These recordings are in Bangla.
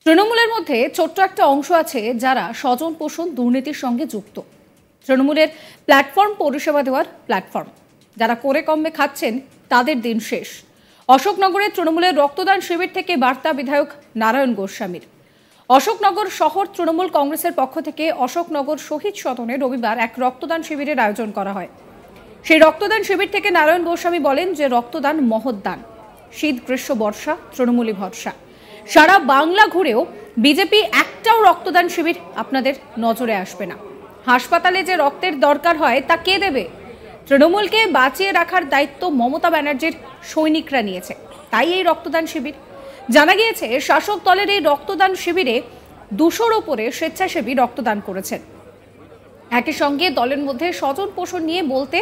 তৃণমূলের মধ্যে ছোট্ট একটা অংশ আছে যারা স্বজন পোষণ দুর্নীতির সঙ্গে যুক্ত। তৃণমূলের প্ল্যাটফর্ম পরিষেবা দেওয়ার প্ল্যাটফর্ম, যারা করে কমে খাচ্ছেন তাদের দিন শেষ। অশোকনগরের তৃণমূলের রক্তদান শিবির থেকে বার্তা বিধায়ক নারায়ণ গোস্বামীর। অশোকনগর শহর তৃণমূল কংগ্রেসের পক্ষ থেকে অশোকনগর শহীদ সদনে রবিবার এক রক্তদান শিবিরের আয়োজন করা হয়। সেই রক্তদান শিবির থেকে নারায়ণ গোস্বামী বলেন যে রক্তদান মহৎ দান। শীত গ্রীষ্ম বর্ষা তৃণমূলী ভরসা। সারা বাংলা ঘুরেও বিজেপি একটাও রক্তদান শিবির আপনাদের নজরে আসবে না। হাসপাতালে যে রক্তের দরকার হয় তা কে দেবে? তৃণমূলকে বাঁচিয়ে রাখার দায়িত্ব মমতা ব্যানার্জির সৈনিকরা নিয়েছে, তাই এই রক্তদান শিবির। জানা গিয়েছে শাসক দলের এই রক্তদান শিবিরে 200-র ওপরে স্বেচ্ছাসেবী রক্তদান করেছেন। একই সঙ্গে দলের মধ্যে স্বজন পোষণ নিয়ে বলতে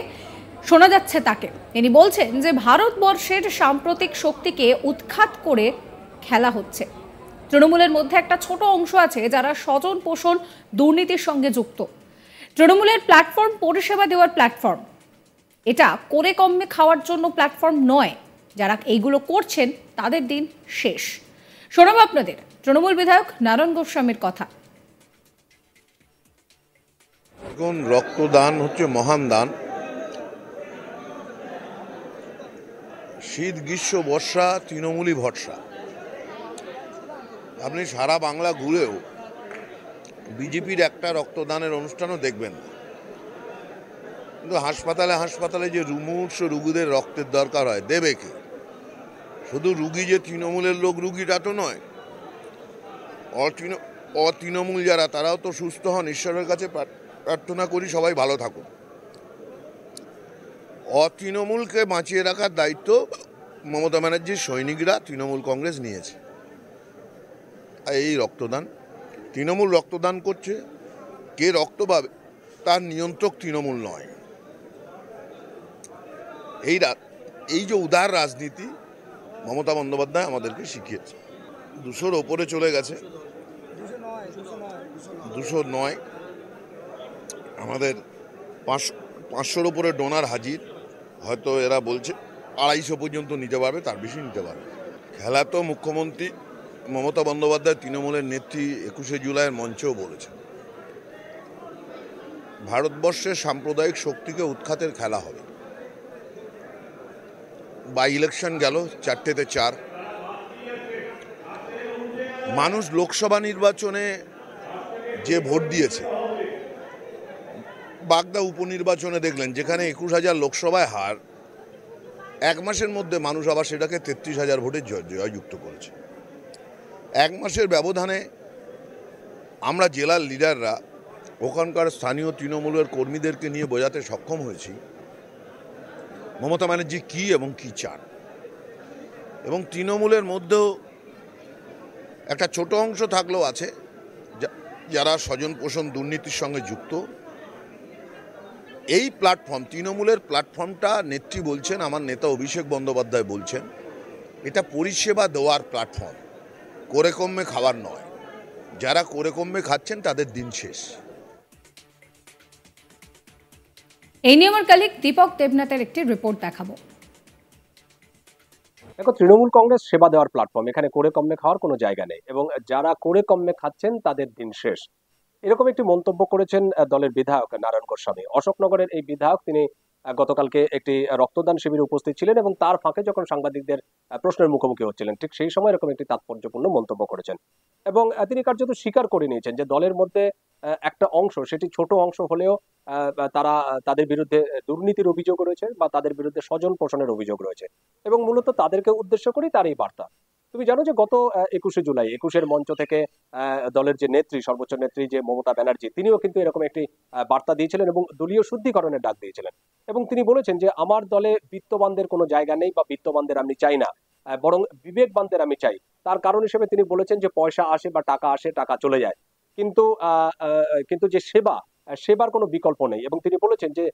শোনা যাচ্ছে তাকে। তিনি বলছেন যে ভারতবর্ষের সাম্প্রতিক শক্তিকে উৎখাত করে খেলা হচ্ছে। তৃণমূলের মধ্যে একটা ছোট অংশ আছে যারা স্বজন পোষণ দুর্নীতির সঙ্গে যুক্ত। তৃণমূলের প্ল্যাটফর্ম পরিষেবা দেওয়ার প্ল্যাটফর্ম, এটা করে কমে খাওয়ার জন্য প্ল্যাটফর্ম নয়। যারা এইগুলো করছেন তাদের দিন শেষ। শোনাবো আপনাদের তৃণমূল বিধায়ক নারায়ণ গোস্বামীর কথা। এখন রক্তদান হচ্ছে মহান দান। শীত গ্রীষ্ম বর্ষা তৃণমূলী ভরসা। আপনি সারা বাংলা ঘুরেও বিজেপির একটা রক্তদানের অনুষ্ঠানও দেখবেন না। কিন্তু হাসপাতালে যে মুমূর্ষ রুগীদের রক্তের দরকার হয়, দেবে কে? শুধু রুগী যে তৃণমূলের লোক, রুগীটা তো নয়। অতৃণমূল যারা, তারাও তো সুস্থ হন। ঈশ্বরের কাছে প্রার্থনা করি সবাই ভালো থাকুন। অতৃণমূলকে বাঁচিয়ে রাখার দায়িত্ব মমতা ব্যানার্জির সৈনিকরা, তৃণমূল কংগ্রেস নিয়েছে। আর এই রক্তদান, তৃণমূল রক্তদান করছে, কে রক্ত পাবে তার নিয়ন্ত্রক তৃণমূল নয়। এই যে উদার রাজনীতি মমতা বন্দ্যোপাধ্যায় আমাদেরকে শিখিয়েছে। 200-র ওপরে চলে গেছে, 209। আমাদের 500-র ওপরে ডোনার হাজির। হয়তো এরা বলছে 250 পর্যন্ত নিতে পারবে, তার বেশি নিতে পারবে। খেলা তো মুখ্যমন্ত্রী মমতা বন্দ্যোপাধ্যায় তৃণমূলের নেত্রী 21শে জুলাইয়ের মঞ্চেও বলেছেন, ভারতবর্ষের সাম্প্রদায়িক শক্তিকে উৎখাতের খেলা হবে। বাই ইলেকশন গেল 4তে 4। মানুষ লোকসভা নির্বাচনে যে ভোট দিয়েছে, বাগদা উপনির্বাচনে দেখলেন যেখানে 21,000 লোকসভায় হার, 1 মাসের মধ্যে মানুষ আবার সেটাকে 33,000 ভোটে জয়যুক্ত করেছে। 1 মাসের ব্যবধানে আমরা জেলার লিডাররা ওখানকার স্থানীয় তৃণমূলের কর্মীদেরকে নিয়ে বোঝাতে সক্ষম হয়েছি মমতা ব্যানার্জি কী এবং কী চান। এবং তৃণমূলের মধ্যেও একটা ছোট অংশ থাকলেও আছে যারা স্বজন পোষণ দুর্নীতির সঙ্গে যুক্ত। এই প্ল্যাটফর্ম, তৃণমূলের প্ল্যাটফর্মটা নেত্রী বলছেন, আমার নেতা অভিষেক বন্দ্যোপাধ্যায় বলছেন, এটা পরিষেবা দেওয়ার প্ল্যাটফর্ম, করে কমে খাওয়ার নয়। যারা করে কমে খাচ্ছেন তাদের দিন শেষ। এই নিয়ে আমার কালিক দীপক দেবনাথের একটি রিপোর্ট দেখাবো। দেখো, তৃণমূল কংগ্রেস সেবা দেওয়ার প্ল্যাটফর্ম, এখানে করে কমে খাওয়ার কোনো জায়গা নেই এবং যারা করে কমে খাচ্ছেন তাদের দিন শেষ, এরকম একটি মন্তব্য করেছেন দলের বিধায়ক নারায়ণ গোস্বামী। অশোকনগরের এই বিধায়ক, তিনি গতকালকে একটি রক্তদান শিবিরে উপস্থিত ছিলেন এবং তার ফাঁকে যখন সাংবাদিকদের প্রশ্নের মুখোমুখি হচ্ছিলেন, ঠিক সেই সময় এরকম একটি তাৎপর্যপূর্ণ মন্তব্য করেছেন এবং তিনি কার্যত স্বীকার করে নিয়েছেন যে দলের মধ্যে একটা অংশ, সেটি ছোট অংশ হলেও তাদের বিরুদ্ধে দুর্নীতির অভিযোগ রয়েছে বা তাদের বিরুদ্ধে স্বজন পোষণের অভিযোগ রয়েছে এবং মূলত তাদেরকে উদ্দেশ্য করেই তার এই বার্তা। তুমি জানো যে গত 21শে জুলাই 21-এর মঞ্চ থেকে দলের যে নেত্রী, সর্বোচ্চ নেত্রী যে মমতা ব্যানার্জি, তিনিও কিন্তু এরকম একটি বার্তা দিয়েছিলেন এবং দলীয় শুদ্ধিকরণের ডাক দিয়েছিলেন এবং তিনি বলেছেন যে আমার দলে বিত্তবানদের কোনো জায়গা নেই বা বিত্তবানদের আমি চাই না, বরং বিবেকবানদের আমি চাই। তার কারণ হিসেবে তিনি বলেছেন যে পয়সা আসে বা টাকা আসে, টাকা চলে যায়, কিন্তু যে সেবার কোনো বিকল্প নেই এবং তিনি বলেছেন যে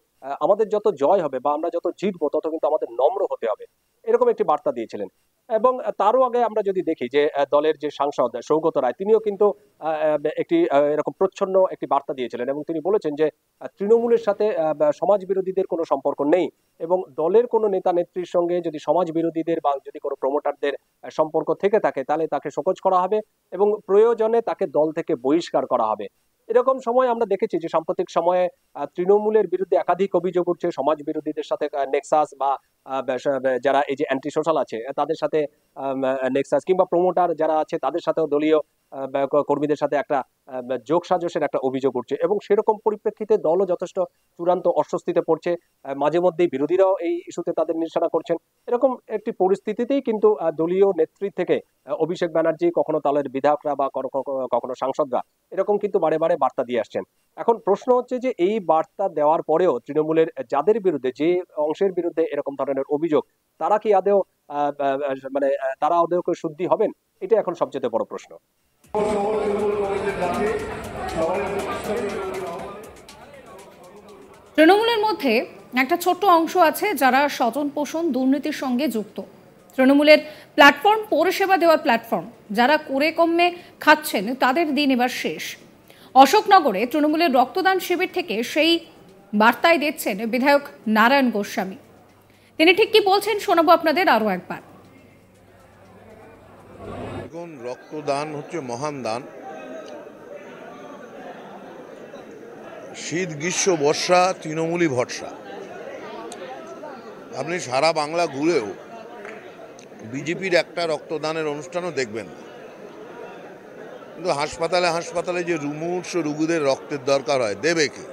আমাদের যত জয় হবে বা আমরা যত জিতবো তত কিন্তু আমাদের নম্র হতে হবে, এরকম একটি বার্তা দিয়েছিলেন। এবং তারও আগে আমরা যদি দেখি যে দলের যে সাংসদ সৌগত রায় তিনিও কিন্তু একটি এরকম প্রচ্ছন্ন একটি বার্তা দিয়েছিলেন এবং তিনি বলেছেন যে তৃণমূলের সাথে সমাজ বিরোধীদের কোনো সম্পর্ক নেই এবং দলের কোনো নেতা নেত্রীর সঙ্গে যদি সমাজ বিরোধীদের বা যদি কোনো প্রমোটারদের সম্পর্ক থেকে থাকে তাহলে তাকে শোকজ করা হবে এবং প্রয়োজনে তাকে দল থেকে বহিষ্কার করা হবে। এরকম সময় আমরা দেখেছি যে সাম্প্রতিক সময়ে তৃণমূলের বিরুদ্ধে একাধিক অভিযোগ উঠছে সমাজ বিরোধীদের সাথে নেক্সাস বা যারা এই যে অ্যান্টি সোশ্যাল আছে তাদের সাথে নেক্সাস কিংবা প্রমোটার যারা আছে তাদের সাথেও দলীয় কর্মীদের সাথে একটা যোগ সাজসের একটা অভিযোগ উঠছে এবং সেরকম পরিপ্রেক্ষিতে দলও যথেষ্ট চূড়ান্ত অস্বস্তিতে পড়ছে। মাঝে মধ্যেই বিরোধীরাও এই ইস্যুতে তাদের নিশানা করছেন। এরকম একটি পরিস্থিতিতেই কিন্তু দলীয় নেতৃত্ব থেকে অভিষেক ব্যানার্জি কখনো দলের বিধায়করা বা কখনো সাংসদরা এরকম কিন্তু বারে বারে বার্তা দিয়ে আসছেন। এখন প্রশ্ন হচ্ছে যে এই বার্তা দেওয়ার পরেও তৃণমূলের যাদের বিরুদ্ধে যে অংশের বিরুদ্ধে এরকম ধরনের অভিযোগ তারা কি আদৌ মানে তারা আদৌ শুদ্ধি হবেন, এটা এখন সবচেয়ে বড় প্রশ্ন। তৃণমূলের মধ্যে একটা ছোট্ট অংশ আছে যারা স্বজন পোষণ দুর্নীতির সঙ্গে যুক্ত। তৃণমূলের প্ল্যাটফর্ম পরিষেবা দেওয়ার প্ল্যাটফর্ম যারা করে কমে খাচ্ছেন তাদের দিন এবার শেষ। অশোকনগরে তৃণমূলের রক্তদান শিবির থেকে সেই বার্তায় দিচ্ছেন বিধায়ক নারায়ণ গোস্বামী। তিনি ঠিক কি বলছেন শোনাবো আপনাদের আরো একবার। এখন রক্তদান হচ্ছে মহান দান। শীত গ্রীষ্ম বর্ষা তৃণমূলই ভরসা। আপনি সারা বাংলা ঘুরেও বিজেপির একটা রক্তদানের অনুষ্ঠানও দেখবেন না, কিন্তু হাসপাতালে যে মুমূর্ষু রুগীদের রক্তের দরকার হয় দেবে কে?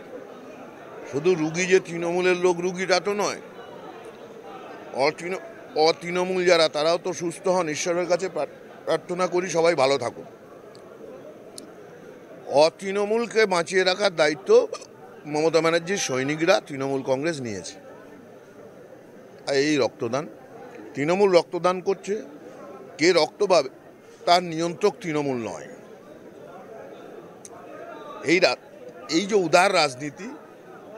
শুধু রুগী যে তৃণমূলের লোক রুগীটা তো নয়, অতৃণমূল যারা তারাও তো সুস্থ হন। ঈশ্বরের কাছে প্রার্থনা করি সবাই ভালো থাকুন। অতৃণমূলকে বাঁচিয়ে রাখার দায়িত্ব মমতা ব্যানার্জির সৈনিকরা তৃণমূল কংগ্রেস নিয়েছে। এই রক্তদান তৃণমূল রক্তদান করছে, কে রক্ত পাবে তার নিয়ন্ত্রক তৃণমূল নয়। এই যে উদার রাজনীতি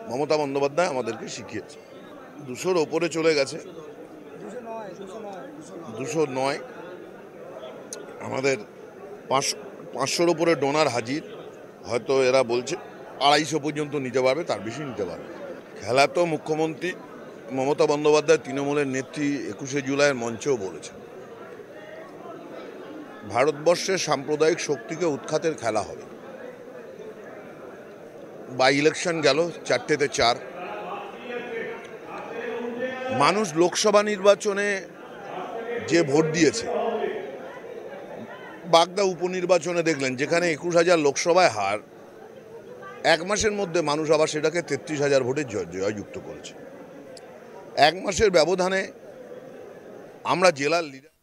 মমতা বন্দ্যোপাধ্যায় আমাদেরকে শিখিয়েছে। 200-র ওপরে চলে গেছে, 209। আমাদের 500-র ওপরে ডোনার হাজির। হয়তো এরা বলছে 250 পর্যন্ত নিতে পারবে, তার বেশি নিতে পারবে। খেলা তো মুখ্যমন্ত্রী মমতা বন্দ্যোপাধ্যায় তৃণমূলের নেত্রী 21শে জুলাইয়ের মঞ্চেও বলেছেন, ভারতবর্ষের সাম্প্রদায়িক শক্তিকে উৎখাতের খেলা হবে। বাই ইলেকশন গেল 4তে 4। মানুষ লোকসভা নির্বাচনে যে ভোট দিয়েছে, বাগদা উপনির্বাচনে দেখলেন যেখানে 21,000 লোকসভায় হার, 1 মাসের মধ্যে মানুষ আবার সেটাকে 33,000 ভোটে জয়যুক্ত করেছে। 1 মাসের ব্যবধানে আমরা জেলার লিডার।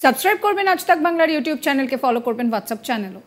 সাবস্ক্রাইব করবেন আজ তাক বাংলার ইউটিউব চ্যানেলকে, ফলো করবেন হোয়াটসঅ্যাপ চ্যানেলও।